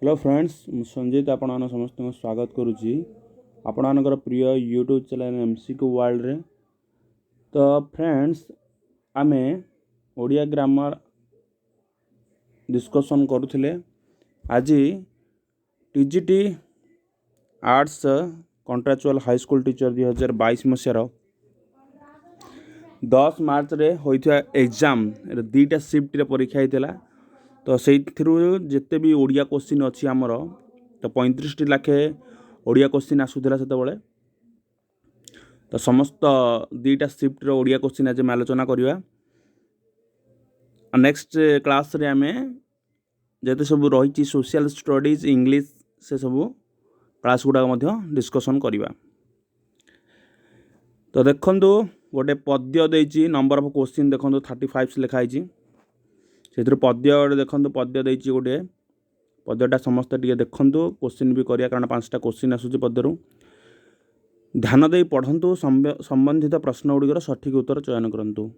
Hello friends Sanjeet आपण समस्त स्वागत करुच्ची आपण प्रिय यूट्यूब चैनल एमसीक्यू वर्ल्ड रे। तो फ्रेंड्स आमे ओडिया ग्रामर डिस्कशन करुले। आज TGT arts contractual high school teacher 2022 मसीहार 10 मार्च रे होइथिया एग्जाम दुईटा शिफ्ट रे परीक्षा होता। तो से जिते भी ओडिया क्वेश्चन अच्छी आमर तो 35 लाखे ओडिया क्वेश्चन आसूला से तो समस्त दुईटा शिफ्ट रो ओडिया क्वेश्चन आज आलोचना करवा। नेक्स्ट क्लास रे आमे जेते सब रही सोशल स्टडीज इंग्लिश से सब क्लास गुड़ा डिस्कसन करवा। तो देखंतु गोटे पद्य देछि नंबर ऑफ क्वेश्चन देखंतु 35 लिखाई से पद्य देखो पद्य देछि गोटे पद्यटा समस्त टे देखु क्वेश्चन भी करिया कारण 5टा क्वेश्चन आसूची पद्यरू ध्यान दे पढ़ंतु संबंधित प्रश्न गुड़िकर सठिक उत्तर चयन करंतु।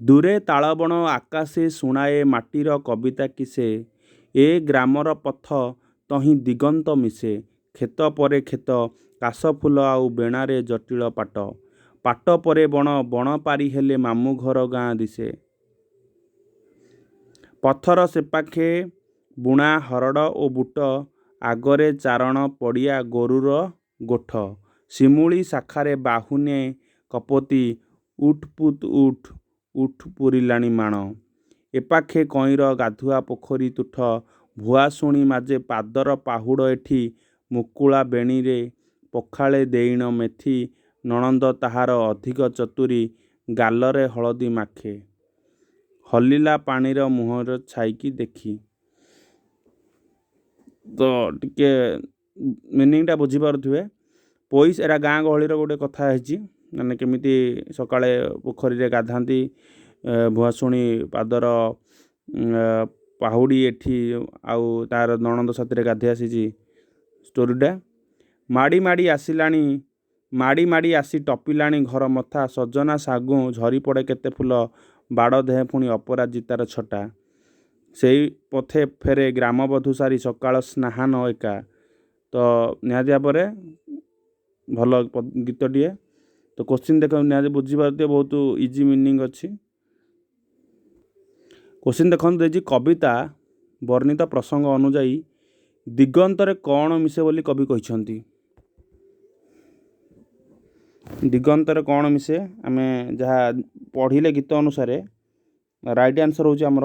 दूरे तालबण आकाशे शुणाए माटीर कविता किसे ए ग्रामर पथ तही दिगंत मिसे खेत परे खेत काश फूल आउ बेणारे जटिल पाट पाट परे बण बण पारी हेले मामू घर गाँ दिसे पथर सेपाखे बुणा हरड़ और बुट आगरे चारण पड़िया गोरुर गोठ शिमुली शाखारे बाहुने कपति उठपुत उठ उठ पुरिलाणी माण एपाखे कईर गाधुआ पोखरी तुठ भुआशुणी माजे पादर पाहुड़ एठी मुकुला बेणी रे पखाळे देईण मेथी नणंद ताहार अधिक चतुरी गालरे हलदी माखे हलिला पानीर मुहर छाईकी देखी। तो टिके मीनिंगटा बुझीपारे पोइस एरा गाँ गहलीर गोटे कथा है माने केमिति सकाळे पोखरी गाधाती भुआशुणी पादर पाहुड़ी एठी आउ तार नणंद साथी गाधे आसी स्टोरीटा माड़ी माड़ी आसिलाणी माड़ी माड़ी आसी टपिलाणी घर मथा सजना सागु झरी पड़े केते फूल बाड़ देह पुणी अपराजितार छटा से पथे फेरे ग्रामबधू सारी सकाळ स्नाहान एका। तो निहाती भाव भल गीतटिए। तो क्वेश्चन देख निहाती बुझीपारे बहुत इजी मीनिंग अच्छी। क्वेश्चन देखते कविता वर्णित प्रसंग अनुजाई दिगंतरे कौन मिसे बोली कवि कहते दिगंतरे कौन मिसे आमे जहाँ पढ़िले गीत अनुसार राइट आंसर होची हमर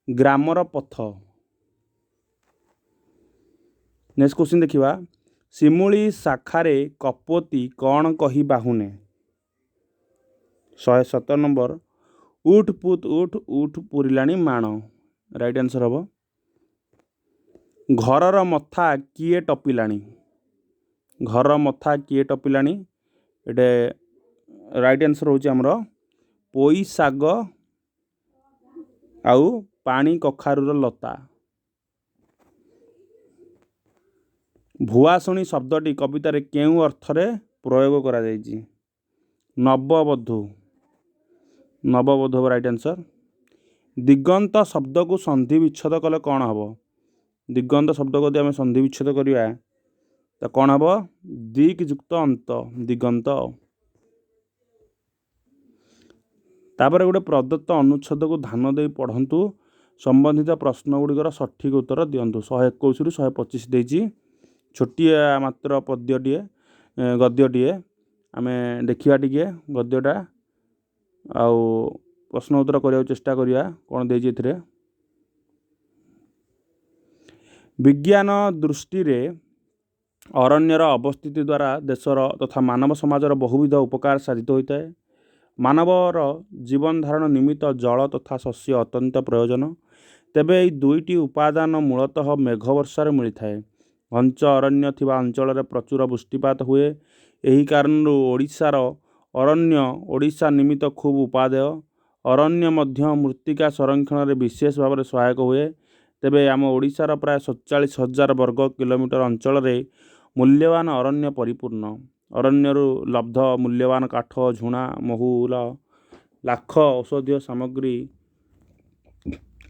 ग्रामर पथ। नेक्स्ट क्वेश्चन देखिवा शिमुली शाखारे कपोती कौन कही बाहुने 117 नंबर उठ पुत उठ उठ पुरिलाणी माण राइट आंसर हम घरर मथा किए टपिलाणी घर मथा किए टपिलाणी एटे राइट आंसर होची हमर पोई साग आउ पानी कखारुर लता। भुआशुणी शब्दटी कवितार केउ अर्थरे प्रयोग करा जायछि नवबधू नवबधू राइट आंसर। दिगंत शब्द को संधि विच्छेद कले कौन हम दिगंत शब्द को आम संधि विच्छेद करवा तो कौन हम दिक युक्त अंत दिगंत। तापर गोटे प्रदत्त अनुच्छेद को ध्यान दे पढ़ंतु संबंधित प्रश्न गुड़िकर सठिक उत्तर दिंतु 121 रु 125 देछि छोटिया मात्र पद्यटीए गद्यटीए आम देखा टी गद्यटा आउ प्रश्न उत्तर करने चेष्टा करिया कौन देछि एथिरे। विज्ञान दृष्टि रे अरण्यर अवस्थिति द्वारा देशर तथा मानव समाजर बहुविध उपकार साधित होता है। मानवर जीवन धारण निमित्त जल तथा शस्य अत्यंत प्रयोजन तेबे এই दुईटी उपादान मूलतः मेघ वर्षार मिलता है। घंच अरण्य थिबा अंचल प्रचुर वृष्टिपात हुए यही कारण ओडिशार अरण्य ओडिशा निमित्त खूब उपादेय अरण्य मध्य मृत्तिका संरक्षण विशेष भाव में सहायक हुए। तेबे आम ओडिशार प्राय 47,000 वर्ग किलोमीटर अंचल मूल्यवान अरण्य परिपूर्ण अरण्यरू लब्ध मूल्यवान काठ झुणा महूल लाख औषधीय सामग्री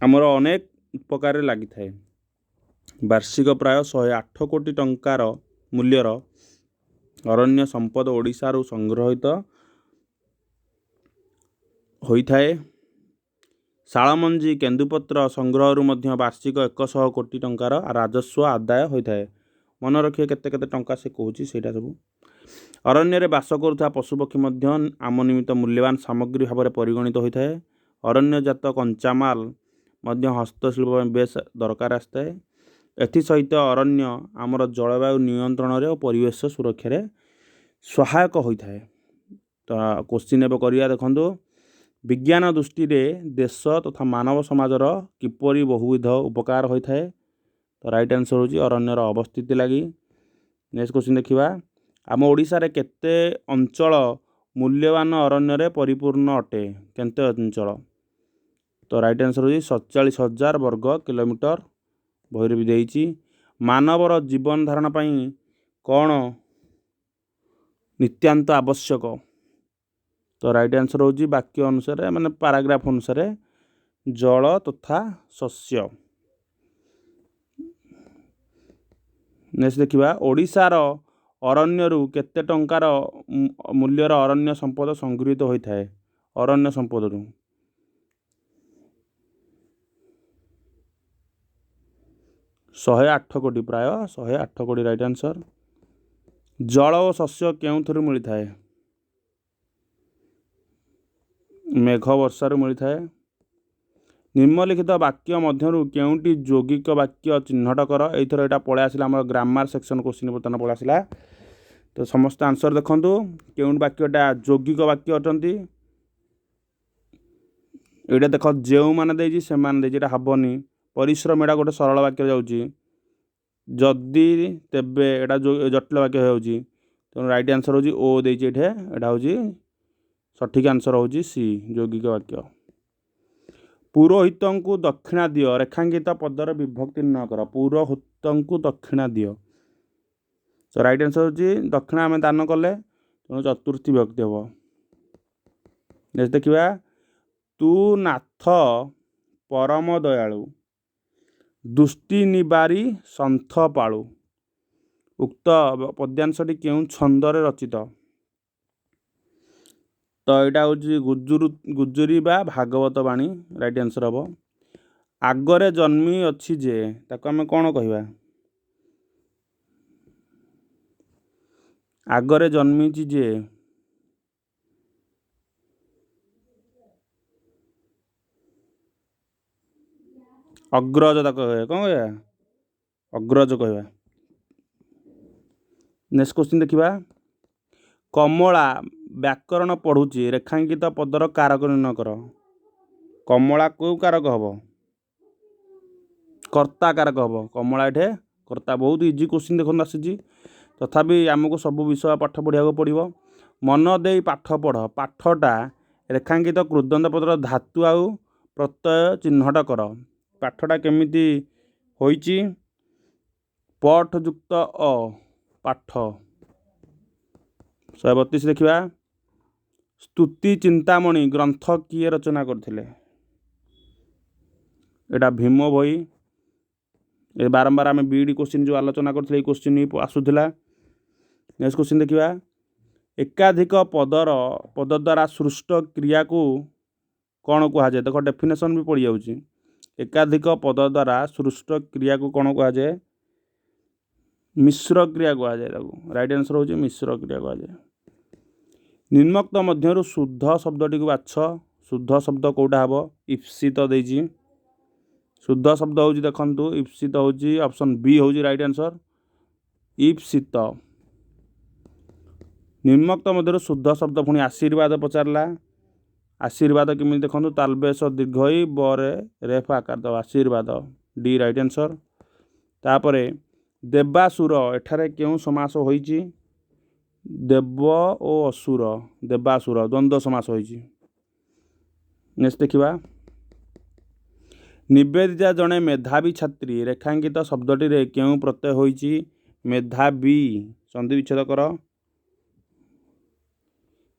आमर अनेक उपकार लगी थाए। ବାର୍ଷିକ ପ୍ରାୟ 108 କୋଟି ଟଙ୍କାର ମୂଲ୍ୟର ଅରଣ୍ୟ ସମ୍ପଦ ଓଡ଼ିଶାରୁ ସଂଗ୍ରହିତ ହୋଇଥାଏ। ଶାଳମଞ୍ଜି କେନ୍ଦୁପତ୍ର ସଂଗ୍ରହରୁ ମଧ୍ୟ ବାର୍ଷିକ 100 କୋଟି ଟଙ୍କାର ରାଜସ୍ୱ ଆଦାୟ ହୋଇଥାଏ। ମନେ ରଖିବେ କେତେ କେତେ ଟଙ୍କା ସେ କହୁଛି ସେଇଟା ସବୁ। ଅରଣ୍ୟରେ ବାସ କରୁଥିବା ପଶୁପକ୍ଷୀ ମଧ୍ୟ ଆମ ନିମିତ୍ତ ମୂଲ୍ୟବାନ ସାମଗ୍ରୀ ଭାବରେ ପରିଗଣିତ ହୋଇଥାଏ। ଅରଣ୍ୟଜାତ କଞ୍ଚାମାଲ ମଧ୍ୟ ହସ୍ତଶିଳ୍ପ ପାଇଁ ବେଶ ଦରକାର ଆସିଥାଏ। ଏଥିସହିତ ଅରଣ୍ୟ ଆମର ଜଳବାୟୁ ନିୟନ୍ତ୍ରଣରେ ଓ ପରିବେଶ ସୁରକ୍ଷାରେ ସହାୟକ ହୋଇଥାଏ। ତ କୋଶ୍ଚିନ୍ ଏବେ କରିବା ଦେଖନ୍ତୁ, ବିଜ୍ଞାନ ଦୃଷ୍ଟିରେ ଦେଶ ତଥା ମାନବ ସମାଜର କିପରି ବହୁବିଧ ଉପକାର ହୋଇଥାଏ? ତ ରାଇଟ୍ ଆନ୍ସର୍ ହେଉଛି ଅରଣ୍ୟର ଅବସ୍ଥିତି ଲାଗି। ନେକ୍ସଟ କୋଶ୍ଚିନ୍ ଦେଖିବା, ଆମ ଓଡ଼ିଶାରେ କେତେ ଅଞ୍ଚଳ ମୂଲ୍ୟବାନ ଅରଣ୍ୟରେ ପରିପୂର୍ଣ୍ଣ ଅଟେ? କେତେ ଅଞ୍ଚଳ? ତ ରାଇଟ୍ ଆନ୍ସର୍ ହେଉଛି 47,000 ବର୍ଗ କିଲୋମିଟର। ବହିରେ ବି ଦେଇଛି। ମାନବର ଜୀବନ ଧାରଣ ପାଇଁ କ'ଣ ନିତ୍ୟାନ୍ତ ଆବଶ୍ୟକ? ତ ରାଇଟ୍ ଆନ୍ସର୍ ହେଉଛି ବାକ୍ୟ ଅନୁସାରେ ମାନେ ପାରାଗ୍ରାଫ ଅନୁସାରେ ଜଳ ତଥା ଶସ୍ୟ। ନେକ୍ସଟ ଦେଖିବା, ଓଡ଼ିଶାର ଅରଣ୍ୟରୁ କେତେ ଟଙ୍କାର ମୂଲ୍ୟର ଅରଣ୍ୟ ସମ୍ପଦ ସଂଗୃହୀତ ହୋଇଥାଏ? ଅରଣ୍ୟ ସମ୍ପଦରୁ 108 କୋଟି, ପ୍ରାୟ 108 କୋଟି ରାଇଟ୍ ଆନ୍ସର୍। ଜଳ ଓ ଶସ୍ୟ କେଉଁଥିରୁ ମିଳିଥାଏ? ମେଘ ବର୍ଷାରୁ ମିଳିଥାଏ। ନିମ୍ନଲିଖିତ ବାକ୍ୟ ମଧ୍ୟରୁ କେଉଁଟି ଯୌଗିକ ବାକ୍ୟ ଚିହ୍ନଟ କର? ଏଇଥର ଏଇଟା ପଳେଇ ଆସିଲା ଆମର ଗ୍ରାମାର ସେକ୍ସନ୍ କୋଶ୍ଚିନ୍ ବର୍ତ୍ତମାନ ପଳେଇ ଆସିଲା। ତ ସମସ୍ତେ ଆନ୍ସର୍ ଦେଖନ୍ତୁ, କେଉଁ ବାକ୍ୟଟା ଯୌଗିକ ବାକ୍ୟ ଅଟନ୍ତି? ଏଇଟା ଦେଖ, ଯେଉଁମାନେ ଦେଇଛି ସେମାନେ ଦେଇଛି, ଏଇଟା ହେବନି। ପରିଶ୍ରମ ଏଇଟା ଗୋଟେ ସରଳ ବାକ୍ୟ ଯାଉଛି। ଯଦି ତେବେ ଏଇଟା ଜଟିଳ ବାକ୍ୟ ହେଉଛି। ତେଣୁ ରାଇଟ୍ ଆନ୍ସର୍ ହେଉଛି ଓ ଦେଇଛି ଏଠି, ଏଇଟା ହେଉଛି ସଠିକ୍ ଆନ୍ସର୍ ହେଉଛି ସି, ଯୌଗିକ ବାକ୍ୟ। ପୁରୋହିତଙ୍କୁ ଦକ୍ଷିଣା ଦିଅ, ରେଖାଙ୍କିତ ପଦର ବିଭକ୍ତି ନିର୍ଣ୍ଣୟ କର। ପୁରୋହିତଙ୍କୁ ଦକ୍ଷିଣା ଦିଅ, ତ ରାଇଟ୍ ଆନ୍ସର୍ ହେଉଛି ଦକ୍ଷିଣା ଆମେ ଦାନ କଲେ, ତେଣୁ ଚତୁର୍ଥୀ ବିଭକ୍ତି ହେବ। ନେକ୍ସଟ ଦେଖିବା, ତୁ ନାଥ ପରମ ଦୟାଳୁ, ଦୁଷ୍ଟି ନିବାରି ସନ୍ଥ ପାଳୁ। ଉକ୍ତ ପଦ୍ୟାଂଶଟି କେଉଁ ଛନ୍ଦରେ ରଚିତ? ତ ଏଇଟା ହେଉଛି ଗୁଜୁରୀ ବା ଭାଗବତ ବାଣୀ, ରାଇଟ୍ ଆନ୍ସର୍ ହେବ। ଆଗରେ ଜନ୍ମି ଅଛି ଯେ, ତାକୁ ଆମେ କ'ଣ କହିବା? ଆଗରେ ଜନ୍ମିଛି ଯେ, ଅଗ୍ରଜ ତାକୁ କହିବା। କ'ଣ କହିବା? ଅଗ୍ରଜ କହିବା। ନେକ୍ସଟ କୋଶ୍ଚିନ୍ ଦେଖିବା, କମଳା ବ୍ୟାକରଣ ପଢ଼ୁଛି, ରେଖାଙ୍କିତ ପଦର କାରକ ନିର୍ଣ୍ଣୟ କର। କମଳା କେଉଁ କାରକ ହେବ? କର୍ତ୍ତା କାରକ ହେବ। କମଳା ଏଠି କର୍ତ୍ତା। ବହୁତ ଇଜି କୋଶ୍ଚିନ୍ ଦେଖନ୍ତୁ ଆସିଛି, ତଥାପି ଆମକୁ ସବୁ ବିଷୟ ପାଠ ପଢ଼ିବାକୁ ପଡ଼ିବ। ମନ ଦେଇ ପାଠ ପଢ଼। ପାଠଟା ରେଖାଙ୍କିତ କୃଦନ୍ତ ପଦର ଧାତୁ ଆଉ ପ୍ରତ୍ୟୟ ଚିହ୍ନଟ କର। ପାଠଟା କେମିତି ହୋଇଛି? ପଠ ଯୁକ୍ତ ଅ, ପାଠ। 132 ଦେଖିବା, ସ୍ତୁତି ଚିନ୍ତାମଣି ଗ୍ରନ୍ଥ କିଏ ରଚନା କରିଥିଲେ? ଏଇଟା ଭୀମ ଭୋଇ। ଏ ବାରମ୍ବାର ଆମେ ବିଇଡ଼ି କୋଶ୍ଚିନ୍ ଯେଉଁ ଆଲୋଚନା କରିଥିଲେ, ଏଇ କୋଶ୍ଚିନ୍ ଆସୁଥିଲା। ନେକ୍ସଟ କୋଶ୍ଚିନ୍ ଦେଖିବା, ଏକାଧିକ ପଦ ଦ୍ୱାରା ସୃଷ୍ଟ କ୍ରିୟାକୁ କ'ଣ କୁହାଯାଏ? ଦେଖ ଡେଫିନେସନ୍ ବି ପଡ଼ିଯାଉଛି। ଏକାଧିକ ପଦ ଦ୍ୱାରା ସୃଷ୍ଟ କ୍ରିୟାକୁ କ'ଣ କୁହାଯାଏ? ମିଶ୍ର କ୍ରିୟା କୁହାଯାଏ ତାକୁ। ରାଇଟ୍ ଆନ୍ସର୍ ହେଉଛି ମିଶ୍ର କ୍ରିୟା କୁହାଯାଏ। ନିମ୍ନୋକ୍ତ ମଧ୍ୟରୁ ଶୁଦ୍ଧ ଶବ୍ଦଟିକୁ ବାଛ। ଶୁଦ୍ଧ ଶବ୍ଦ କେଉଁଟା ହେବ? ଇପ୍ସିତ ଦେଇଛି। ଶୁଦ୍ଧ ଶବ୍ଦ ହେଉଛି, ଦେଖନ୍ତୁ, ଇପ୍ସିତ ହେଉଛି ଅପସନ୍ ବି ହେଉଛି ରାଇଟ୍ ଆନ୍ସର୍, ଇପ୍ସିତ। ନିମ୍ନୋକ୍ତ ମଧ୍ୟରୁ ଶୁଦ୍ଧ ଶବ୍ଦ ପୁଣି ଆଶୀର୍ବାଦ ପଚାରିଲା। ଆଶୀର୍ବାଦ କେମିତି ଦେଖନ୍ତୁ, ତାଲବେଶ ଦୀର୍ଘଇ ବରେ ରେଫ ଆକାର ଦେବ, ଆଶୀର୍ବାଦ, ଡି ରାଇଟ୍ ଆନ୍ସର୍। ତାପରେ ଦେବାସୁର, ଏଠାରେ କେଉଁ ସମାସ ହୋଇଛି? ଦେବ ଓ ଅସୁର, ଦେବାସୁର ଦ୍ୱନ୍ଦ୍ୱ ସମାସ ହୋଇଛି। ନେକ୍ସଟ ଦେଖିବା, ନିବେଦିତା ଜଣେ ମେଧାବୀ ଛାତ୍ରୀ, ରେଖାଙ୍କିତ ଶବ୍ଦଟିରେ କେଉଁ ପ୍ରତ୍ୟୟ ହୋଇଛି? ମେଧାବୀ, ସନ୍ଧି ବିଚ୍ଛେଦ କର।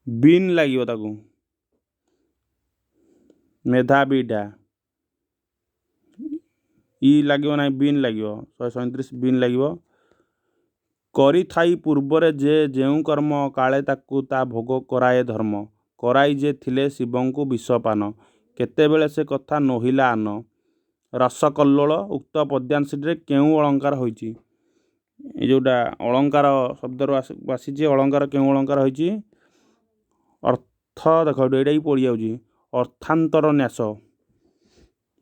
ବିନ୍ ଲାଗିବ ତାକୁ, ମେଧାବୀଟା। ଇ ଲାଗିବ ନାହିଁ ବିନ୍ ଲାଗିବ 137 ବିନ୍ ଲାଗିବ। କରିଥାଇ ପୂର୍ବରେ ଯେ ଯେଉଁ କର୍ମ କାଳେ ତାକୁ ତା ଭୋଗ କରାଏ ଧର୍ମ କରାଇ ଯେ ଥିଲେ ଶିବଙ୍କୁ ବିଷପାନ କେତେବେଳେ ସେ କଥା ନୋହିଲା ଆନ। ରସକଲ୍ଲୋଳ ଉକ୍ତ ପଦ୍ୟାଂଶଟିରେ କେଉଁ ଅଳଙ୍କାର ହୋଇଛି? ଏ ଯେଉଁଟା ଅଳଙ୍କାର ଶବ୍ଦରୁ ଆସିଛି ଅଳଙ୍କାର କେଉଁ ଅଳଙ୍କାର ହୋଇଛି? ଅର୍ଥ ଦେଖ ଏଇଟା ବି ପଡ଼ିଯାଉଛି ଅର୍ଥାନ୍ତର ନ୍ୟାସ।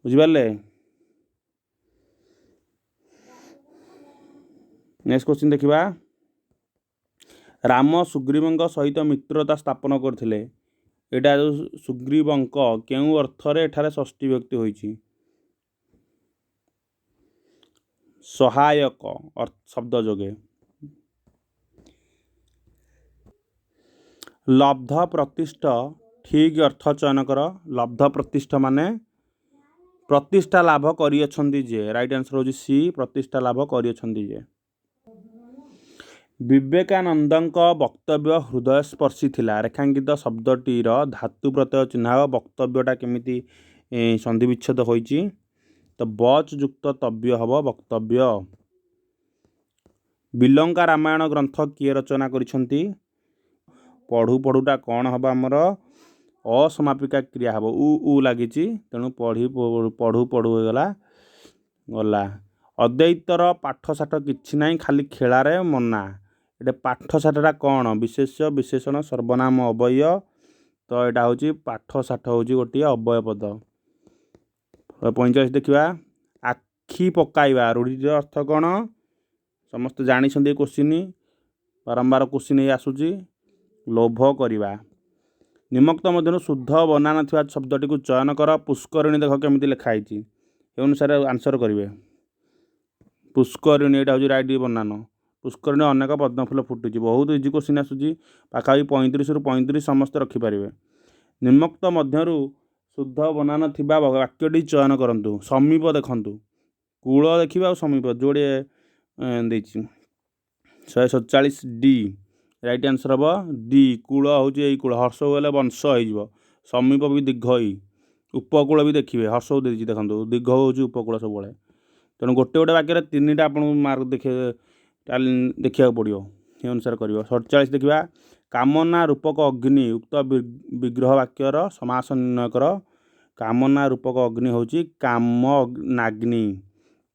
ବୁଝିପାରିଲେ? ନେକ୍ସଟ କ୍ୱେଶ୍ଚିନ୍ ଦେଖିବା। ରାମ ସୁଗ୍ରୀବଙ୍କ ସହିତ ମିତ୍ରତା ସ୍ଥାପନ କରିଥିଲେ। ଏଇଟା ଯେଉଁ ସୁଗ୍ରୀବଙ୍କ କେଉଁ ଅର୍ଥରେ ଏଠାରେ ଷଷ୍ଠୀ ବିଭକ୍ତି ହୋଇଛି? ସହାୟକ ଶବ୍ଦ ଯୋଗେ। ଲବ୍ଧ ପ୍ରତିଷ୍ଠ ଠିକ୍ ଅର୍ଥ ଚୟନ କର। ଲବ୍ଧ ପ୍ରତିଷ୍ଠ ମାନେ ପ୍ରତିଷ୍ଠା ଲାଭ କରିଅଛନ୍ତି ଯେ। ରାଇଟ୍ ଆନ୍ସର ହେଉଛି ସି ପ୍ରତିଷ୍ଠା ଲାଭ କରିଅଛନ୍ତି ଯେ। ବିବେକାନନ୍ଦଙ୍କ ବକ୍ତବ୍ୟ ହୃଦୟସ୍ପର୍ଶୀ ଥିଲା। ରେଖାଙ୍କିତ ଶବ୍ଦଟିର ଧାତୁ ପ୍ରତ୍ୟୟ ଚିହ୍ନ ହେବ। ବକ୍ତବ୍ୟଟା କେମିତି ସନ୍ଧିବିଚ୍ଛେଦ ହୋଇଛି? ତ ବଚ୍ ଯୁକ୍ତ ତବ୍ୟ ହେବ ବକ୍ତବ୍ୟ। ବିଲଙ୍କା ରାମାୟଣ ଗ୍ରନ୍ଥ କିଏ ରଚନା କରିଛନ୍ତି? ପଢ଼ୁ ପଢ଼ୁଟା କ'ଣ ହେବ ଆମର? ଅସମାପିକା କ୍ରିୟା ହେବ। ଉ ଲାଗିଛି ତେଣୁ ପଢ଼ୁ ପଢ଼ୁ ହୋଇଗଲା ଗଲା। ଅଦ୍ୱୈତର ପାଠଶାଠ କିଛି ନାହିଁ ଖାଲି ଖେଳାରେ ମନା। ଏଇଟା ପାଠଶାଠଟା କ'ଣ? ବିଶେଷ୍ୟ ବିଶେଷଣ ସର୍ବନାମ ଅବୟବ। ତ ଏଇଟା ହେଉଛି ପାଠଶାଠ ହେଉଛି ଗୋଟିଏ ଅବୟବ ପଦ। 45 ଦେଖିବା। ଆଖି ପକାଇବା ରୂଢ଼ିର ଅର୍ଥ କ'ଣ? ସମସ୍ତେ ଜାଣିଛନ୍ତି ଏ କୋଶ୍ଚିନ୍ ବାରମ୍ବାର କୋଶ୍ଚିନ୍ ଏଇ ଆସୁଛି। ଲୋଭ କରିବା। ନିମକ୍ତ ମଧ୍ୟରୁ ଶୁଦ୍ଧ ବନାନ ଥିବା ଶବ୍ଦଟିକୁ ଚୟନ କର। ପୁଷ୍କରିଣୀ ଦେଖ କେମିତି ଲେଖା ହେଇଛି ଏ ଅନୁସାରେ ଆନ୍ସର କରିବେ। ପୁଷ୍କରିଣୀ ଏଇଟା ହେଉଛି ରାଇଟ୍ ବନାନ। ପୁଷ୍କରିଣୀ ଅନେକ ପଦ୍ମଫୁଲ ଫୁଟୁଛି। ବହୁତ ଇଜି କୋଶ୍ଚିନ୍ ଆସୁଛି। ପାଖାପାଖି 35ରୁ 35 ସମସ୍ତେ ରଖିପାରିବେ। ନିମକ୍ତ ମଧ୍ୟରୁ ଶୁଦ୍ଧ ବନାନ ଥିବା ବାକ୍ୟଟି ଚୟନ କରନ୍ତୁ। ସମୀପ ଦେଖନ୍ତୁ। କୂଳ ଦେଖିବେ ଆଉ ସମୀପ ଯୋଡ଼େ ଦେଇଛି। 147 ଡି ରାଇଟ୍ ଆନ୍ସର ହେବ ଡି। କୂଳ ହେଉଛି ଏଇ କୂଳ ହର୍ଷକୁ ଗଲେ ବଂଶ ହେଇଯିବ। ସମୀପ ବି ଦୀର୍ଘ ଇ। ଉପକୂଳ ବି ଦେଖିବେ ହର୍ଷକୁ ଦେଇଛି ଦେଖନ୍ତୁ ଦୀର୍ଘ ହେଉଛି ଉପକୂଳ ସବୁବେଳେ। ତେଣୁ ଗୋଟେ ଗୋଟେ ବାକ୍ୟରେ 3ଟା ଆପଣଙ୍କୁ ମାର୍କ ଦେଖିବାକୁ ପଡ଼ିବ ସେ ଅନୁସାରେ କରିବ। 47 ଦେଖିବା। କାମନା ରୂପକ ଅଗ୍ନି ଉକ୍ତ ବିଗ୍ରହ ବାକ୍ୟର ସମାସ ନିର୍ଣ୍ଣୟ କର। କାମନା ରୂପକ ଅଗ୍ନି ହେଉଛି କାମନାଗ୍ନି।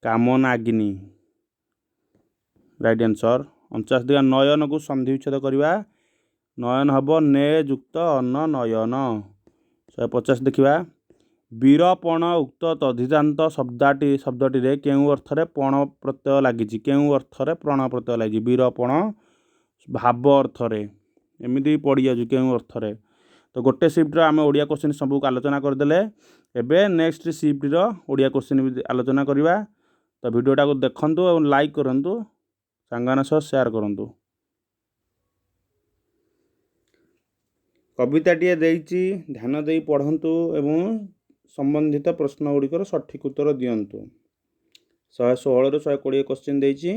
କାମନାଗ୍ନି ରାଇଟ୍ ଆନ୍ସର। 49 ଦେଖିବା। ନୟନକୁ ସନ୍ଧି ବିଚ୍ଛେଦ କରିବା। ନୟନ ହେବ ନେ ଯୁକ୍ତ ଅନ ନୟନ। 150 ଦେଖିବା। ବୀରପଣ ଉକ୍ତ ତଦ୍ଧିତାନ୍ତ ଶବ୍ଦଟିରେ କେଉଁ ଅର୍ଥରେ ପଣ ପ୍ରତ୍ୟୟ ଲାଗିଛି? କେଉଁ ଅର୍ଥରେ ପ୍ରଣ ପ୍ରତ୍ୟୟ ଲାଗିଛି? ବୀରପଣ ଭାବ ଅର୍ଥରେ। ଏମିତି ପଡ଼ିଯାଉଛି କେଉଁ ଅର୍ଥରେ। ତ ଗୋଟେ ସିଫ୍ଟର ଆମେ ଓଡ଼ିଆ କୋଶ୍ଚିନ୍ ସବୁକୁ ଆଲୋଚନା କରିଦେଲେ। ଏବେ ନେକ୍ସଟ ସିଫ୍ଟର ଓଡ଼ିଆ କୋଶ୍ଚିନ୍ ବି ଆଲୋଚନା କରିବା। ତ ଭିଡ଼ିଓଟାକୁ ଦେଖନ୍ତୁ ଏବଂ ଲାଇକ୍ କରନ୍ତୁ, ସାଙ୍ଗମାନଙ୍କ ସହ ସେୟାର କରନ୍ତୁ। କବିତାଟିଏ ଦେଇଛି ଧ୍ୟାନ ଦେଇ ପଢ଼ନ୍ତୁ ଏବଂ ସମ୍ବନ୍ଧିତ ପ୍ରଶ୍ନ ଗୁଡ଼ିକର ସଠିକ୍ ଉତ୍ତର ଦିଅନ୍ତୁ। 116ରୁ 120 କୋଶ୍ଚିନ୍ ଦେଇଛି।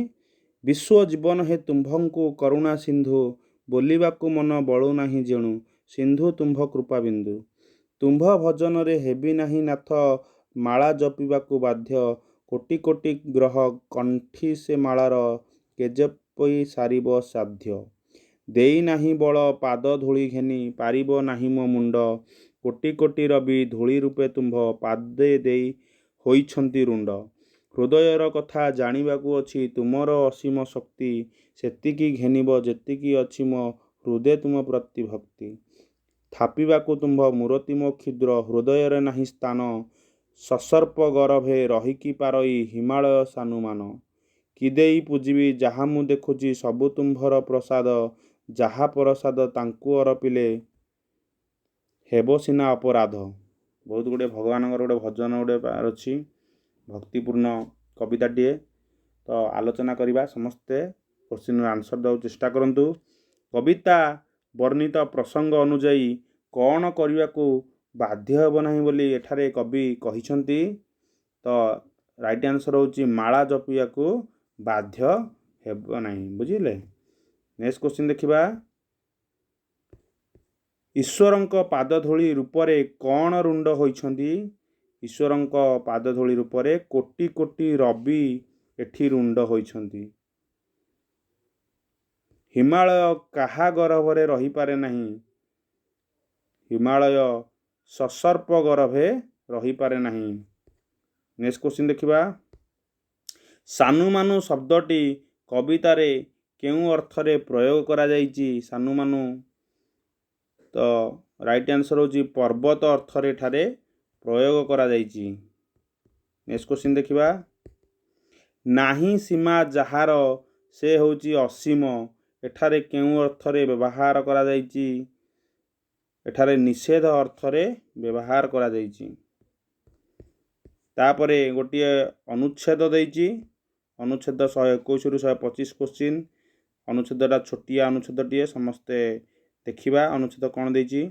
ବିଶ୍ୱ ଜୀବନ ହେ ତୁମ୍ଭଙ୍କୁ କରୁଣା ସିନ୍ଧୁ ବୋଲିବାକୁ ମନ ବଳୁ ନାହିଁ ଯେଣୁ ସିନ୍ଧୁ ତୁମ୍ଭ କୃପା ବିନ୍ଦୁ। ତୁମ୍ଭ ଭଜନରେ ହେବି ନାହିଁ ନାଥ ମାଳା ଜପିବାକୁ ବାଧ୍ୟ କୋଟି କୋଟି ଗ୍ରହ କଣ୍ଠି ସେ ମାଳାର କେଜେପି ସାରିବ ସାଧ୍ୟ। ଦେଇ ନାହିଁ ବଳ ପାଦ ଧୂଳି ଘେନି ପାରିବ ନାହିଁ ମୋ ମୁଣ୍ଡ କୋଟି କୋଟି ରବି ଧୂଳି ରୂପେ ତୁମ୍ଭ ପାଦେ ଦେଇ ହୋଇଛନ୍ତି ରୁଣ୍ଡ। ହୃଦୟର କଥା ଜାଣିବାକୁ ଅଛି ତୁମର ଅସୀମ ଶକ୍ତି ସେତିକି ଘେନିବ ଯେତିକି ଅଛି ମୋ ହୃଦେ ତୁମ ପ୍ରତି ଭକ୍ତି। ଥାପିବାକୁ ତୁମ୍ଭ ମୂରତି ମୋ କ୍ଷୁଦ୍ର ହୃଦୟରେ ନାହିଁ ସ୍ଥାନ ସସର୍ପ ଗରଭେ ରହିକି ପାରଇ ହିମାଳୟ ସାନୁମାନ। କି ଦେଇ ପୂଜିବି ଯାହା ମୁଁ ଦେଖୁଛି ସବୁ ତୁମ୍ଭର ପ୍ରସାଦ ଯାହା ପ୍ରସାଦ ତାଙ୍କୁ ଅରପିଲେ ହେବ ସିନା ଅପରାଧ। ବହୁତ ଗୁଡ଼ିଏ ଭଗବାନଙ୍କର ଗୋଟେ ଭଜନ ଗୋଟେ ଅଛି ଭକ୍ତିପୂର୍ଣ୍ଣ କବିତାଟିଏ। ତ ଆଲୋଚନା କରିବା ସମସ୍ତେ କୋଶ୍ଚିନ୍ର ଆନ୍ସର ଦେବାକୁ ଚେଷ୍ଟା କରନ୍ତୁ। କବିତା ବର୍ଣ୍ଣିତ ପ୍ରସଙ୍ଗ ଅନୁଯାୟୀ କ'ଣ କରିବାକୁ ବାଧ୍ୟ ହେବ ନାହିଁ ବୋଲି ଏଠାରେ କବି କହିଛନ୍ତି? ତ ରାଇଟ୍ ଆନ୍ସର ହେଉଛି ମାଳା ଜପିବାକୁ ବାଧ୍ୟ ହେବ ନାହିଁ। ବୁଝିଲେ? ନେକ୍ସଟ କୋଶ୍ଚିନ୍ ଦେଖିବା। ଈଶ୍ୱରଙ୍କ ପାଦଧୂଳି ରୂପରେ କ'ଣ ରୁଣ୍ଡ ହୋଇଛନ୍ତି? ଈଶ୍ୱରଙ୍କ ପାଦଧୂଳି ରୂପରେ କୋଟି କୋଟି ରବି ଏଠି ରୁଣ୍ଡ ହୋଇଛନ୍ତି। ହିମାଳୟ କାହା ଗର୍ଭରେ ରହିପାରେ ନାହିଁ। ହିମାଳୟ ସସର୍ପ ଗର୍ଭେ ରହିପାରେ ନାହିଁ। ନେକ୍ସଟ କ୍ୱେଶ୍ଚିନ୍ ଦେଖିବା। ସାନୁମାନୁ ଶବ୍ଦଟି କବିତାରେ କେଉଁ ଅର୍ଥରେ ପ୍ରୟୋଗ କରାଯାଇଛି? ସାନୁମାନୁ ତ ରାଇଟ୍ ଆନ୍ସର ହେଉଛି ପର୍ବତ ଅର୍ଥରେ ଏଠାରେ ପ୍ରୟୋଗ କରାଯାଇଛି। ନେକ୍ସଟ କ୍ୱେଶ୍ଚିନ୍ ଦେଖିବା। ନାହିଁ ସୀମା ଯାହାର ସେ ହେଉଛି ଅସୀମ ଏଠାରେ କେଉଁ ଅର୍ଥରେ ବ୍ୟବହାର କରାଯାଇଛି? ଏଠାରେ ନିଷେଧ ଅର୍ଥରେ ବ୍ୟବହାର କରାଯାଇଛି। ତାପରେ ଗୋଟିଏ ଅନୁଚ୍ଛେଦ ଦେଇଛି, ଅନୁଚ୍ଛେଦ 121ରୁ 125 କ୍ୱେଶ୍ଚିନ୍। ଅନୁଚ୍ଛେଦଟା ଛୋଟିଆ ଅନୁଚ୍ଛେଦଟିଏ, ସମସ୍ତେ ଦେଖିବା ଅନୁଚ୍ଛେଦ କ'ଣ ଦେଇଛି।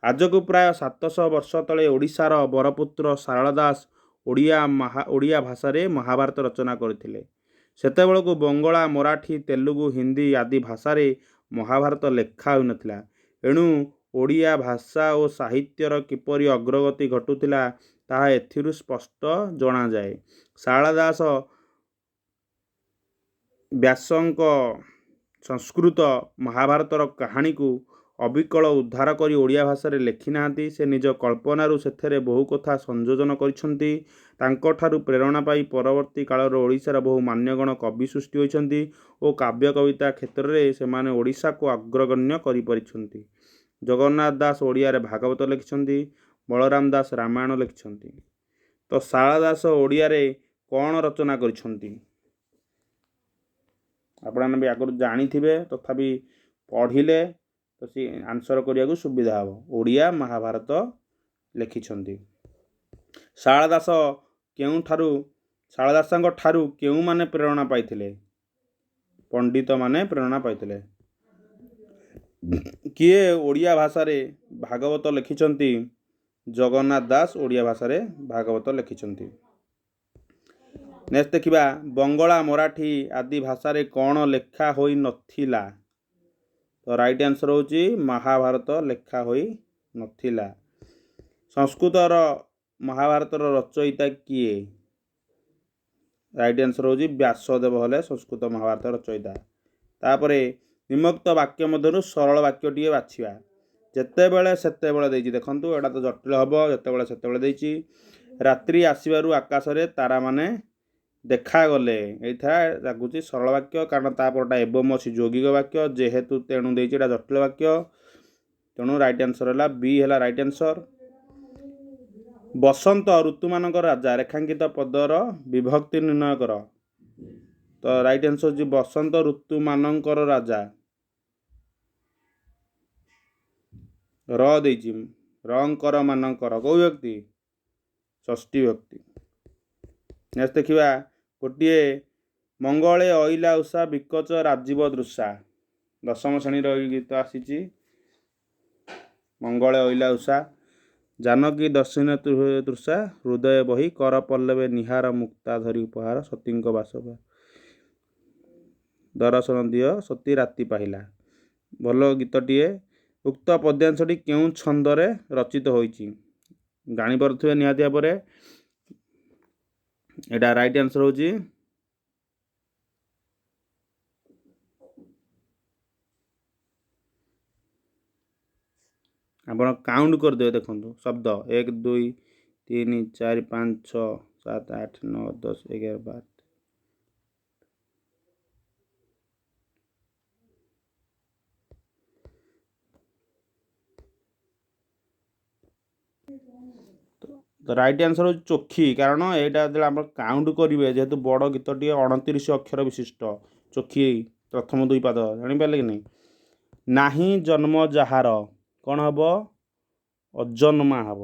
ଆଜକୁ ପ୍ରାୟ 700 ବର୍ଷ ତଳେ ଓଡ଼ିଶାର ବରପୁତ୍ର ସାରଳା ଦାସ ଓଡ଼ିଆ ଭାଷାରେ ମହାଭାରତ ରଚନା କରିଥିଲେ। ସେତେବେଳକୁ ବଙ୍ଗଳା, ମରାଠୀ, ତେଲୁଗୁ, ହିନ୍ଦୀ ଆଦି ଭାଷାରେ ମହାଭାରତ ଲେଖା ହୋଇନଥିଲା। ଏଣୁ ଓଡ଼ିଆ ଭାଷା ଓ ସାହିତ୍ୟର କିପରି ଅଗ୍ରଗତି ଘଟୁଥିଲା ତାହା ଏଥିରୁ ସ୍ପଷ୍ଟ ଜଣାଯାଏ। ସାରଳା ଦାସ ବ୍ୟାସଙ୍କ ସଂସ୍କୃତ ମହାଭାରତର କାହାଣୀକୁ ଅବିକଳ ଉଦ୍ଧାର କରି ଓଡ଼ିଆ ଭାଷାରେ ଲେଖିନାହାନ୍ତି। ସେ ନିଜ କଳ୍ପନାରୁ ସେଥିରେ ବହୁ କଥା ସଂଯୋଜନ କରିଛନ୍ତି। ତାଙ୍କଠାରୁ ପ୍ରେରଣା ପାଇ ପରବର୍ତ୍ତୀ କାଳରେ ଓଡ଼ିଶାର ବହୁ ମାନ୍ୟଗଣ କବି ସୃଷ୍ଟି ହୋଇଛନ୍ତି ଓ କାବ୍ୟ କବିତା କ୍ଷେତ୍ରରେ ସେମାନେ ଓଡ଼ିଶାକୁ ଅଗ୍ରଗଣ୍ୟ କରିପାରିଛନ୍ତି। ଜଗନ୍ନାଥ ଦାସ ଓଡ଼ିଆରେ ଭାଗବତ ଲେଖିଛନ୍ତି। ବଳରାମ ଦାସ ରାମାୟଣ ଲେଖିଛନ୍ତି। ତ ସାରଳା ଦାସ ଓଡ଼ିଆରେ କ'ଣ ରଚନା କରିଛନ୍ତି? ଆପଣମାନେ ବି ଆଗରୁ ଜାଣିଥିବେ, ତଥାପି ପଢ଼ିଲେ ତ ସେ ଆନ୍ସର କରିବାକୁ ସୁବିଧା ହେବ। ଓଡ଼ିଆ ମହାଭାରତ ଲେଖିଛନ୍ତି। ସାରଳା ଦାସଙ୍କ ଠାରୁ କେଉଁମାନେ ପ୍ରେରଣା ପାଇଥିଲେ? ପଣ୍ଡିତମାନେ ପ୍ରେରଣା ପାଇଥିଲେ। କିଏ ଓଡ଼ିଆ ଭାଷାରେ ଭାଗବତ ଲେଖିଛନ୍ତି? ଜଗନ୍ନାଥ ଦାସ ଓଡ଼ିଆ ଭାଷାରେ ଭାଗବତ ଲେଖିଛନ୍ତି। ନେକ୍ସଟ ଦେଖିବା। ବଙ୍ଗଳା, ମରାଠୀ ଆଦି ଭାଷାରେ କ'ଣ ଲେଖା ହୋଇ ନଥିଲା? ତ ରାଇଟ୍ ଆନ୍ସର ହେଉଛି ମହାଭାରତ ଲେଖା ହୋଇ ନଥିଲା। ସଂସ୍କୃତର ମହାଭାରତର ରଚୟିତା କିଏ? ରାଇଟ୍ ଆନ୍ସର ହେଉଛି ବ୍ୟାସଦେବ ହେଲେ ସଂସ୍କୃତ ମହାଭାରତ ରଚୟିତା। ତାପରେ ନିମ୍ନୋକ୍ତ ବାକ୍ୟ ମଧ୍ୟରୁ ସରଳ ବାକ୍ୟଟିଏ ବାଛିବା। ଯେତେବେଳେ ସେତେବେଳେ ଦେଇଛି, ଦେଖନ୍ତୁ ଏଇଟା ତ ଜଟିଳ ହେବ। ଯେତେବେଳେ ସେତେବେଳେ ଦେଇଛି। ରାତ୍ରି ଆସିବାରୁ ଆକାଶରେ ତାରାମାନେ ଦେଖାଗଲେ, ଏଇଟା ଲାଗୁଛି ସରଳ ବାକ୍ୟ, କାରଣ ତାପରଟା ଏବଂ ଅଛି ଯୌଗିକ ବାକ୍ୟ। ଯେହେତୁ ତେଣୁ ଦେଇଛି ଏଇଟା ଜଟିଳ ବାକ୍ୟ, ତେଣୁ ରାଇଟ୍ ଆନ୍ସର ହେଲା ବି ହେଲା ରାଇଟ୍ ଆନ୍ସର। ବସନ୍ତ ଋତୁମାନଙ୍କର ରାଜା ରେଖାଙ୍କିତ ପଦର ବିଭକ୍ତି ନିର୍ଣ୍ଣୟ କର। ତ ରାଇଟ୍ ଆନ୍ସର ହେଉଛି ବସନ୍ତ ଋତୁମାନଙ୍କର ରାଜା। ର ଦେଇଛି, ରଙ୍କର ମାନଙ୍କର କୋଉ ବ୍ୟକ୍ତି? ଷଷ୍ଠୀ ବ୍ୟକ୍ତି। ନେକ୍ସଟ ଦେଖିବା। ଗୋଟିଏ ମଙ୍ଗଳେ ଅଇଲା ଉଷା ବିକଚ ରାଜୀବ ଦୃଶା। ଦଶମ ଶ୍ରେଣୀର ଏଇ ଗୀତ ଆସିଛି। ମଙ୍ଗଳେ ଅଇଲା ଉଷା ଜାନକୀ ଦର୍ଶନ ତୃଷା ହୃଦୟ ବହି କର ପଲ୍ଲବେ ନିହାର ମୁକ୍ତା ଧରି ଉପହାର ସତୀଙ୍କ ବାସ ଦର୍ଶନ ଦିଅ ସତୀ ରାତି ପାହିଲା। ଭଲ ଗୀତଟିଏ। ଉକ୍ତ ପଦ୍ୟାଂଶଟି କେଉଁ ଛନ୍ଦରେ ରଚିତ ହୋଇଛି? ଜାଣିପାରୁଥିବେ ନିହାତି ଭାବରେ। ଏଇଟା ରାଇଟ୍ ଆନ୍ସର ହେଉଛି ଆପଣ କାଉଣ୍ଟ କରିଦେବେ। ଦେଖନ୍ତୁ ଶବ୍ଦ 1 2 3 4 5 6 7 8 9 10 11 12। ତ ରାଇଟ୍ ଆନ୍ସର ହେଉଛି ଚୋଖୀ, କାରଣ ଏଇଟା ଯେତେବେଳେ ଆମର କାଉଣ୍ଟ କରିବେ, ଯେହେତୁ ବଡ଼ ଗୀତଟିଏ 29 ଅକ୍ଷର ବିଶିଷ୍ଟ। ଚୋଖୀ ପ୍ରଥମ ଦୁଇ ପାଦ ଜାଣିପାରିଲେ କି ନାହିଁ? ନାହିଁ ଜନ୍ମ ଯାହାର କ'ଣ ହେବ? ଅଜନ୍ମା ହେବ।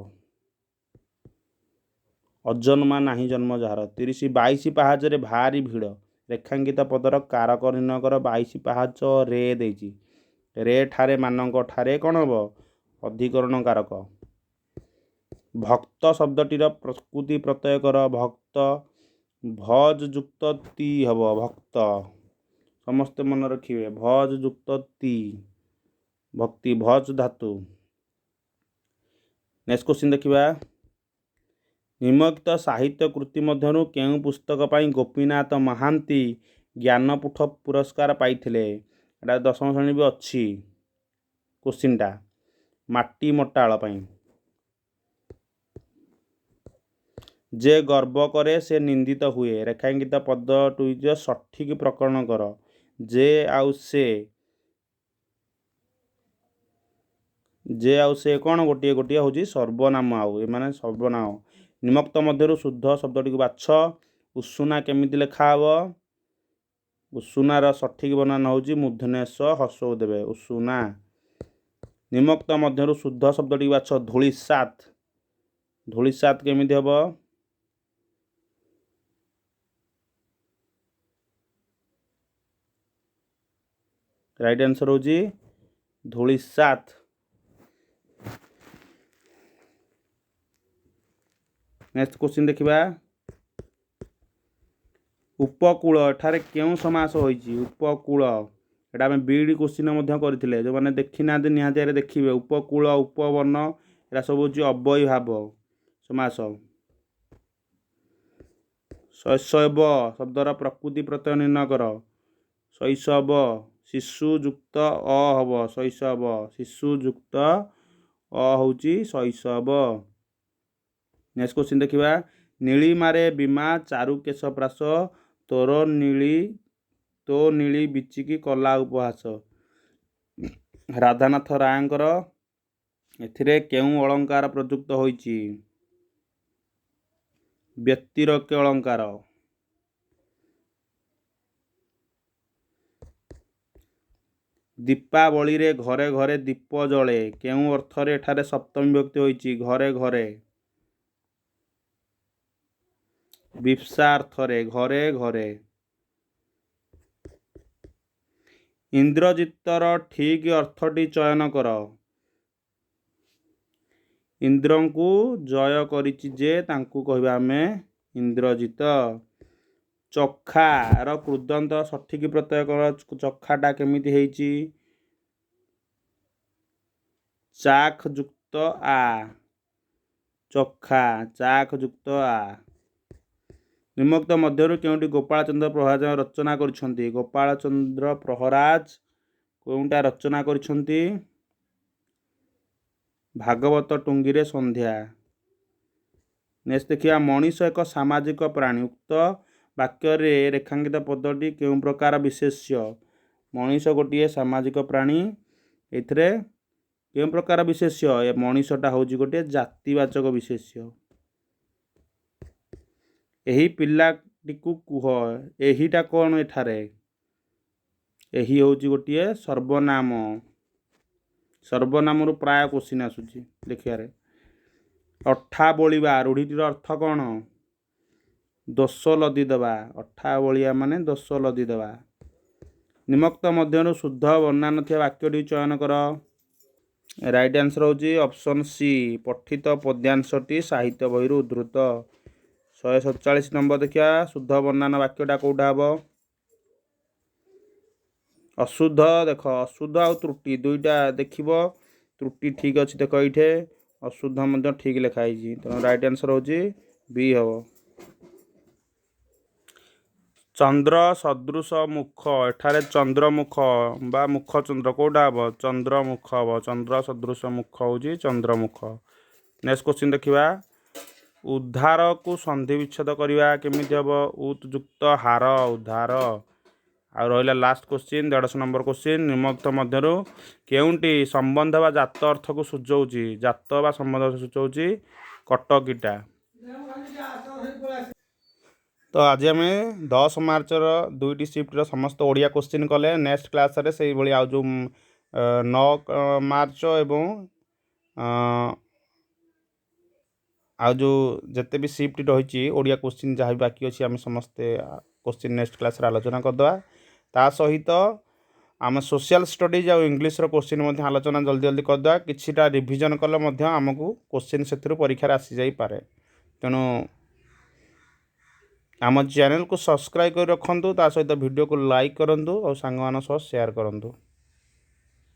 ଅଜନ୍ମା ନାହିଁ ଜନ୍ମ ଯାହାର। 30 22 ପାହାଚରେ ଭାରି ଭିଡ଼ ରେଖାଙ୍କିତ ପଦର କାରକ ନିର୍ଣ୍ଣୟ କର। 22 ପାହାଚ ରେ ଦେଇଛି। ରେ ଠାରେ ମାନଙ୍କ ଠାରେ କ'ଣ ହେବ? ଅଧିକରଣ କାରକ। ଭକ୍ତ ଶବ୍ଦଟିର ପ୍ରକୃତି ପ୍ରତ୍ୟୟ କର। ଭକ୍ତ ଭଜ ଯୁକ୍ତ ତି ହେବ ଭକ୍ତ। ସମସ୍ତେ ମନେ ରଖିବେ, ଭଜ ଯୁକ୍ତ ତି ଭକ୍ତି, ଭଜ ଧାତୁ। ନେକ୍ସଟ କ୍ୱେଶ୍ଚିନ୍ ଦେଖିବା। ନିମ୍ନଲିଖିତ ସାହିତ୍ୟ କୃତି ମଧ୍ୟରୁ କେଉଁ ପୁସ୍ତକ ପାଇଁ ଗୋପୀନାଥ ମହାନ୍ତି ଜ୍ଞାନପୀଠ ପୁରସ୍କାର ପାଇଥିଲେ? ଏଇଟା ଦଶମ ଶ୍ରେଣୀ ବି ଅଛି କୋଶ୍ଚିନ୍ଟା। ମାଟି ମଟାଳ ପାଇଁ। ଯେ ଗର୍ବ କରେ ସେ ନିନ୍ଦିତ ହୁଏ। ରେଖାଙ୍କିତ ପଦଟିର ସଠିକ୍ ପ୍ରକରଣ କର। ଯେ ଆଉ ସେ, ଯେ ଆଉ ସେ କ'ଣ ଗୋଟିଏ ଗୋଟିଏ ହେଉଛି ସର୍ବନାମ। ଆଉ ଏମାନେ ସର୍ବନାମ। ନିମ୍ନୋକ୍ତ ମଧ୍ୟରୁ ଶୁଦ୍ଧ ଶବ୍ଦଟିକୁ ବାଛ। ଉଷୁନା କେମିତି ଲେଖା ହେବ? ଉଷୁନାର ସଠିକ୍ ବର୍ଣ୍ଣନା ହେଉଛି ମୂର୍ଧନ୍ୟ ସ ହ୍ରସ୍ୱ ଦେବେ ଉଷୁନା। ନିମ୍ନୋକ୍ତ ମଧ୍ୟରୁ ଶୁଦ୍ଧ ଶବ୍ଦଟିକୁ ବାଛ। ଧୂଳିସାତ୍। ଧୂଳିସାତ୍ କେମିତି ହେବ? ରାଇଟ୍ ଆନ୍ସର୍ ହେଉଛି ଧୂଳିସାତ୍। ନେକ୍ସଟ କ୍ୱେଶ୍ଚିନ୍ ଦେଖିବା। ଉପକୂଳ ଏଠାରେ କେଉଁ ସମାସ ହୋଇଛି? ଉପକୂଳ ଏଇଟା ଆମେ ବିଇଡ଼ି କ୍ୱେଶ୍ଚିନ୍ ମଧ୍ୟ କରିଥିଲେ। ଯେଉଁମାନେ ଦେଖିନାହାନ୍ତି ନିହାତି ଭାବରେ ଦେଖିବେ। ଉପକୂଳ, ଉପବନ ଏରା ସବୁ ହେଉଛି ଅବ୍ୟୟୀଭାବ ସମାସ। ଶୈଶବ ଶବ୍ଦର ପ୍ରକୃତି ପ୍ରତ୍ୟୟ ନିର୍ଣ୍ଣୟ କର। ଶୈଶବ ଶିଶୁ ଯୁକ୍ତ ଅ ହେବ ଶୈଶବ। ଶିଶୁ ଯୁକ୍ତ ଅ ହେଉଛି ଶୈଶବ। ନେକ୍ସଟ କ୍ୱେଶ୍ଚିନ୍ ଦେଖିବା। ନୀଳିମାରେ ବୀମା ଚାରୁ କେଶ ପ୍ରାସ ତୋ ନୀଳି ବିଚିକି କଲା ଉପହାସ। ରାଧାନାଥ ରାୟଙ୍କର ଏଥିରେ କେଉଁ ଅଳଙ୍କାର ପ୍ରଯୁକ୍ତ ହୋଇଛି? ବ୍ୟତିରେକ ଅଳଙ୍କାର। ଦୀପାବଳିରେ ଘରେ ଘରେ ଦୀପ ଜଳେ। କେଉଁ ଅର୍ଥରେ ଏଠାରେ ସପ୍ତମୀ ବିଭକ୍ତି ହୋଇଛି? ଘରେ ଘରେ। ବିପ୍ସା ଅର୍ଥରେ ଘରେ ଘରେ। ଇନ୍ଦ୍ରଜିତର ଠିକ୍ ଅର୍ଥଟି ଚୟନ କର। ଇନ୍ଦ୍ରଙ୍କୁ ଜୟ କରିଛି ଯେ ତାଙ୍କୁ କହିବା ଆମେ ଇନ୍ଦ୍ରଜିତ। ଚଖାର କୃଦନ୍ତ ସଠିକ୍ ପ୍ରତ୍ୟୟ କର। ଚଖାଟା କେମିତି ହେଇଛି? ଚାଖ ଯୁକ୍ତ ଆ। ଚଖା ଚାଖ ଯୁକ୍ତ ଆ। ନିମ୍ନୋକ୍ତ ମଧ୍ୟରୁ କେଉଁଟି ଗୋପାଳ ଚନ୍ଦ୍ର ପ୍ରହରାଜ ରଚନା କରିଛନ୍ତି? ଗୋପାଳ ଚନ୍ଦ୍ର ପ୍ରହରାଜ କେଉଁଟା ରଚନା କରିଛନ୍ତି? ଭାଗବତ ଟୁଙ୍ଗିରେ ସନ୍ଧ୍ୟା। ନେକ୍ସଟ ଦେଖିବା। ମଣିଷ ଏକ ସାମାଜିକ ପ୍ରାଣୀ। ଉକ୍ତ ବାକ୍ୟରେ ରେଖାଙ୍କିତ ପଦଟି କେଉଁ ପ୍ରକାର ବିଶେଷ୍ୟ? ମଣିଷ ଗୋଟିଏ ସାମାଜିକ ପ୍ରାଣୀ। ଏଥିରେ କେଉଁ ପ୍ରକାର ବିଶେଷ୍ୟ? ଏ ମଣିଷଟା ହେଉଛି ଗୋଟିଏ ଜାତିବାଚକ ବିଶେଷ୍ୟ। ଏହି ପିଲାଟିକୁ କୁହ। ଏହିଟା କ'ଣ ଏଠାରେ? ଏହି ହେଉଛି ଗୋଟିଏ ସର୍ବନାମ। ସର୍ବନାମରୁ ପ୍ରାୟ କ୍ୱେଶ୍ଚିନ୍ ଆସୁଛି ଦେଖିବାରେ। ଅଠା ବୋଳିବା ରୂଢ଼ିଟିର ଅର୍ଥ କ'ଣ? ଦୋଷ ଲଦି ଦେବା। ଅଠା ବୋଳିବା ମାନେ ଦୋଷ ଲଦି ଦେବା। ନିମ୍ନୋକ୍ତ ମଧ୍ୟରୁ ଶୁଦ୍ଧ ବର୍ଣ୍ଣନା ନଥିବା ବାକ୍ୟଟି ଚୟନ କର। ରାଇଟ୍ ଆନ୍ସର୍ ହେଉଛି ଅପସନ୍ ସି। ପଠିତ ପଦ୍ୟାଂଶଟି ସାହିତ୍ୟ ବହିରୁ ଉଦ୍ଧୃତ। 147 ନମ୍ବର ଦେଖିବା। ଶୁଦ୍ଧ ବର୍ଣ୍ଣନା ବାକ୍ୟଟା କେଉଁଟା ହେବ? ଅଶୁଦ୍ଧ। ଦେଖ ଅଶୁଦ୍ଧ ଆଉ ତ୍ରୁଟି ଦୁଇଟା ଦେଖିବ। ତ୍ରୁଟି ଠିକ୍ ଅଛି ଦେଖ ଏଇଠି। ଅଶୁଦ୍ଧ ମଧ୍ୟ ଠିକ୍ ଲେଖା ହେଇଛି। ତେଣୁ ରାଇଟ୍ ଆନ୍ସର୍ ହେଉଛି ବି ହେବ। ଚନ୍ଦ୍ର ସଦୃଶ ମୁଖ ଏଠାରେ ଚନ୍ଦ୍ରମୁଖ ବା ମୁଖ ଚନ୍ଦ୍ର କେଉଁଟା ହେବ? ଚନ୍ଦ୍ରମୁଖ ହେବ। ଚନ୍ଦ୍ର ସଦୃଶ ମୁଖ ହେଉଛି ଚନ୍ଦ୍ରମୁଖ। ନେକ୍ସଟ କ୍ୱେଶ୍ଚିନ୍ ଦେଖିବା। ଉଦ୍ଧାରକୁ ସନ୍ଧି ବିଚ୍ଛେଦ କରିବା କେମିତି ହେବ? ଉତ୍ ଯୁକ୍ତ ହାର ଉଦ୍ଧାର। ଆଉ ରହିଲା ଲାଷ୍ଟ କ୍ୱେଶ୍ଚିନ୍ 150 ନମ୍ବର କ୍ୱେଶ୍ଚିନ୍। ନିମ୍ନୋକ୍ତ ମଧ୍ୟରୁ କେଉଁଟି ସମ୍ବନ୍ଧ ବା ଜାତ ଅର୍ଥକୁ ସୂଚାଉଛି? ଜାତ ବା ସମ୍ବନ୍ଧ ସୂଚାଉଛି କଟକୀଟା। ତ ଆଜି ଆମେ 10 ମାର୍ଚ୍ଚର 2ଟି ସିଫ୍ଟର ସମସ୍ତ ଓଡ଼ିଆ କ୍ୱେଶ୍ଚିନ୍ କଲେ। ନେକ୍ସଟ କ୍ଲାସ୍ରେ ସେଇଭଳି ଆଉ ଯେଉଁ 9 ମାର୍ଚ୍ଚ ଏବଂ ଆଉ ଯେଉଁ ଯେତେ ବି ସିଫ୍ଟ ରହିଛି ଓଡ଼ିଆ କ୍ୱେଶ୍ଚିନ୍ ଯାହା ବି ବାକି ଅଛି ଆମେ ସମସ୍ତେ କ୍ୱେଶ୍ଚିନ୍ ନେକ୍ସଟ କ୍ଲାସ୍ରେ ଆଲୋଚନା କରିଦେବା। ତା ସହିତ ଆମେ ସୋସିଆଲ ଷ୍ଟଡ଼ିଜ୍ ଆଉ ଇଂଲିଶର କ୍ୱେଶ୍ଚିନ୍ ମଧ୍ୟ ଆଲୋଚନା ଜଲ୍ଦି ଜଲ୍ଦି କରିଦେବା। କିଛିଟା ରିଭିଜନ୍ କଲେ ମଧ୍ୟ ଆମକୁ କ୍ୱେଶ୍ଚିନ୍ ସେଥିରୁ ପରୀକ୍ଷାରେ ଆସିଯାଇପାରେ। ତେଣୁ ଆମ ଚ୍ୟାନେଲକୁ ସବସ୍କ୍ରାଇବ୍ କରି ରଖନ୍ତୁ। ତା ସହିତ ଭିଡ଼ିଓକୁ ଲାଇକ୍ କରନ୍ତୁ ଆଉ ସାଙ୍ଗମାନଙ୍କ ସହ ସେୟାର କରନ୍ତୁ।